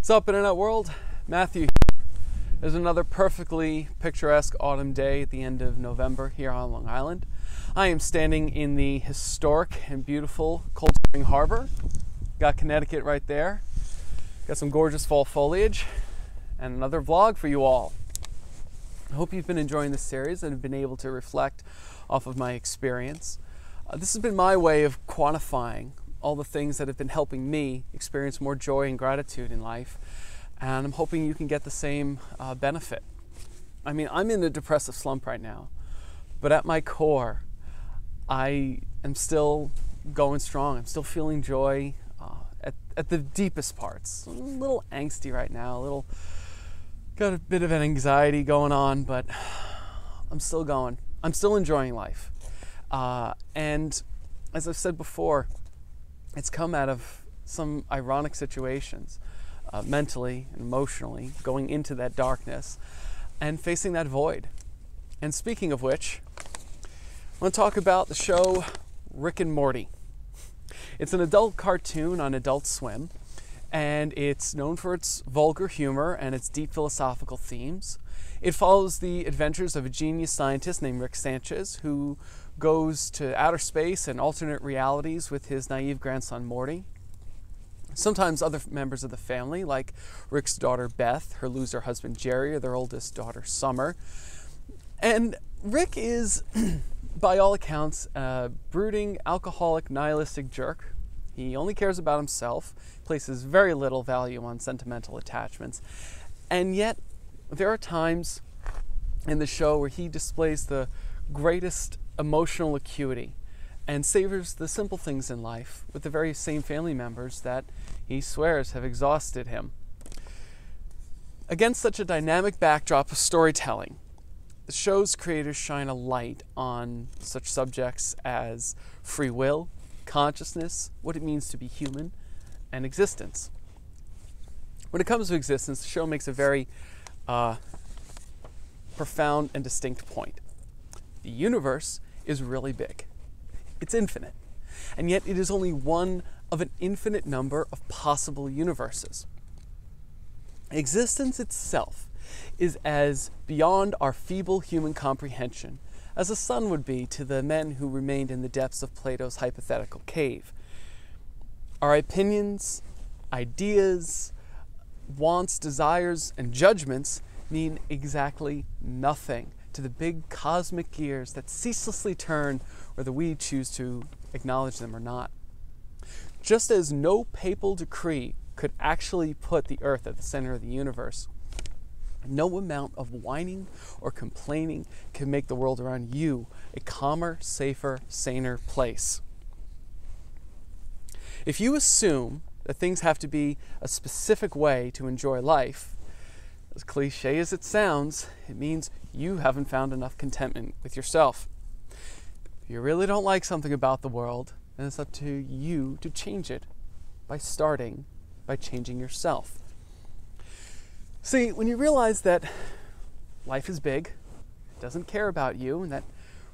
What's up, Internet world? Matthew. There's another perfectly picturesque autumn day at the end of November here on Long Island. I am standing in the historic and beautiful Cold Spring Harbor. Got Connecticut right there. Got some gorgeous fall foliage and another vlog for you all. I hope you've been enjoying this series and have been able to reflect off of my experience. This has been my way of quantifying all the things that have been helping me experience more joy and gratitude in life, and I'm hoping you can get the same benefit. I mean, I'm in a depressive slump right now, but at my core, I am still going strong. I'm still feeling joy at the deepest parts. I'm a little angsty right now, got a bit of an anxiety going on, but I'm still going. I'm still enjoying life. And as I've said before, it's come out of some ironic situations, mentally and emotionally, going into that darkness and facing that void. And speaking of which, I want to talk about the show Rick and Morty. It's an adult cartoon on Adult Swim, and it's known for its vulgar humor and its deep philosophical themes. It follows the adventures of a genius scientist named Rick Sanchez, who goes to outer space and alternate realities with his naive grandson Morty. Sometimes other members of the family, like Rick's daughter Beth, her loser husband Jerry, or their oldest daughter Summer. And Rick is, by all accounts, a brooding, alcoholic, nihilistic jerk. He only cares about himself, places very little value on sentimental attachments, and yet there are times in the show where he displays the greatest emotional acuity and savors the simple things in life with the very same family members that he swears have exhausted him. Against such a dynamic backdrop of storytelling, the show's creators shine a light on such subjects as free will, consciousness, what it means to be human, and existence. When it comes to existence, the show makes a very profound and distinct point. The universe is really big. It's infinite. And yet it is only one of an infinite number of possible universes. Existence itself is as beyond our feeble human comprehension as the sun would be to the men who remained in the depths of Plato's hypothetical cave. Our opinions, ideas, wants, desires, and judgments mean exactly nothing to the big cosmic gears that ceaselessly turn whether we choose to acknowledge them or not. Just as no papal decree could actually put the earth at the center of the universe, no amount of whining or complaining can make the world around you a calmer, safer, saner place. If you assume that things have to be a specific way to enjoy life, as cliche as it sounds, it means you haven't found enough contentment with yourself. If you really don't like something about the world, then it's up to you to change it by changing yourself. See, when you realize that life is big, it doesn't care about you, and that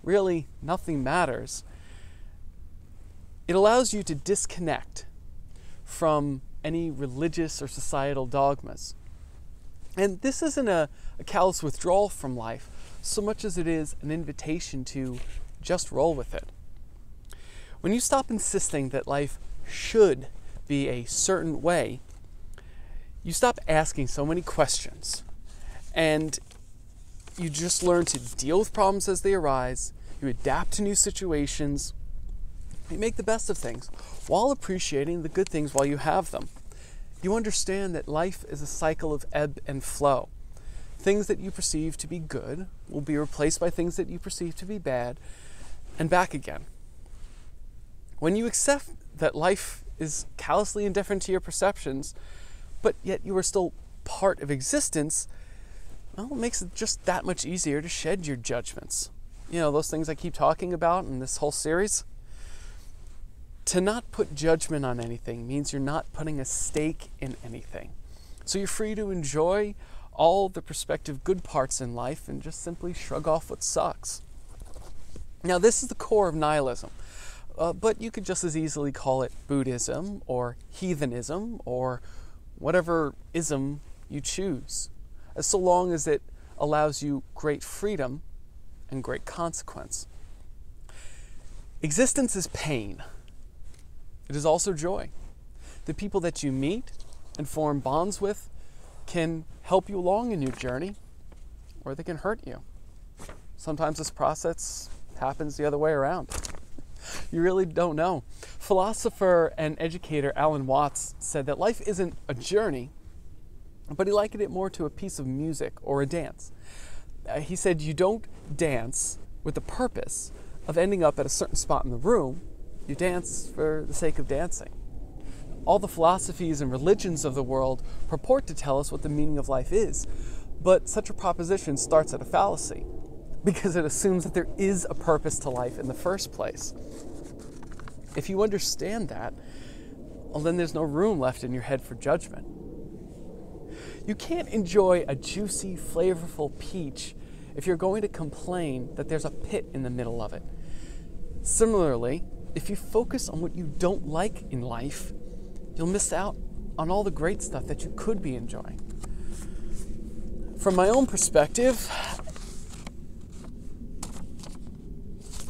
really nothing matters, it allows you to disconnect from any religious or societal dogmas. And this isn't a callous withdrawal from life so much as it is an invitation to just roll with it. When you stop insisting that life should be a certain way, you stop asking so many questions, and you just learn to deal with problems as they arise, you adapt to new situations, you make the best of things while appreciating the good things while you have them. You understand that life is a cycle of ebb and flow. Things that you perceive to be good will be replaced by things that you perceive to be bad, and back again. When you accept that life is callously indifferent to your perceptions, but yet you are still part of existence, well, it makes it just that much easier to shed your judgments. You know, those things I keep talking about in this whole series. To not put judgment on anything means you're not putting a stake in anything. So you're free to enjoy all the prospective good parts in life and just simply shrug off what sucks. Now, this is the core of nihilism, but you could just as easily call it Buddhism or heathenism or whatever ism you choose, as so long as it allows you great freedom and great consequence. Existence is pain. It is also joy. The people that you meet and form bonds with can help you along in your journey, or they can hurt you. Sometimes this process happens the other way around. You really don't know. Philosopher and educator Alan Watts said that life isn't a journey, but he likened it more to a piece of music or a dance. He said you don't dance with the purpose of ending up at a certain spot in the room. You dance for the sake of dancing. All the philosophies and religions of the world purport to tell us what the meaning of life is, but such a proposition starts at a fallacy, because it assumes that there is a purpose to life in the first place. If you understand that, well, then there's no room left in your head for judgment. You can't enjoy a juicy, flavorful peach if you're going to complain that there's a pit in the middle of it. Similarly, if you focus on what you don't like in life, you'll miss out on all the great stuff that you could be enjoying. From my own perspective,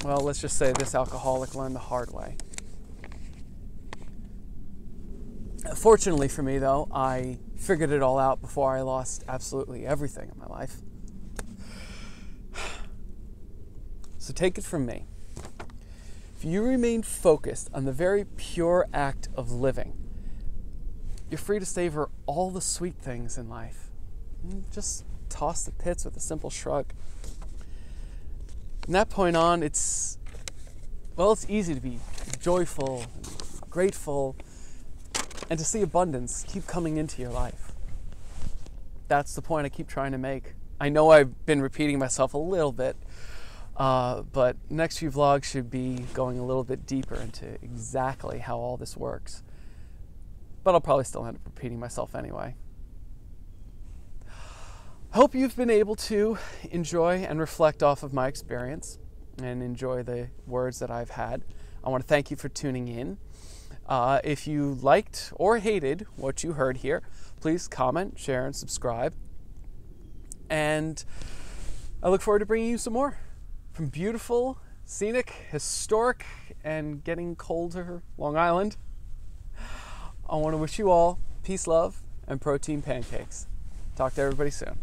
well, let's just say this alcoholic learned the hard way. Fortunately for me, though, I figured it all out before I lost absolutely everything in my life. So take it from me. If you remain focused on the very pure act of living, you're free to savor all the sweet things in life. Just toss the pits with a simple shrug. From that point on, it's easy to be joyful, and grateful, and to see abundance keep coming into your life. That's the point I keep trying to make. I know I've been repeating myself a little bit, but next few vlogs should be going a little bit deeper into exactly how all this works. But I'll probably still end up repeating myself anyway. I hope you've been able to enjoy and reflect off of my experience and enjoy the words that I've had. I want to thank you for tuning in. If you liked or hated what you heard here, please comment, share, and subscribe. And I look forward to bringing you some more from beautiful, scenic, historic, and getting colder Long Island. I want to wish you all peace, love, and protein pancakes. Talk to everybody soon.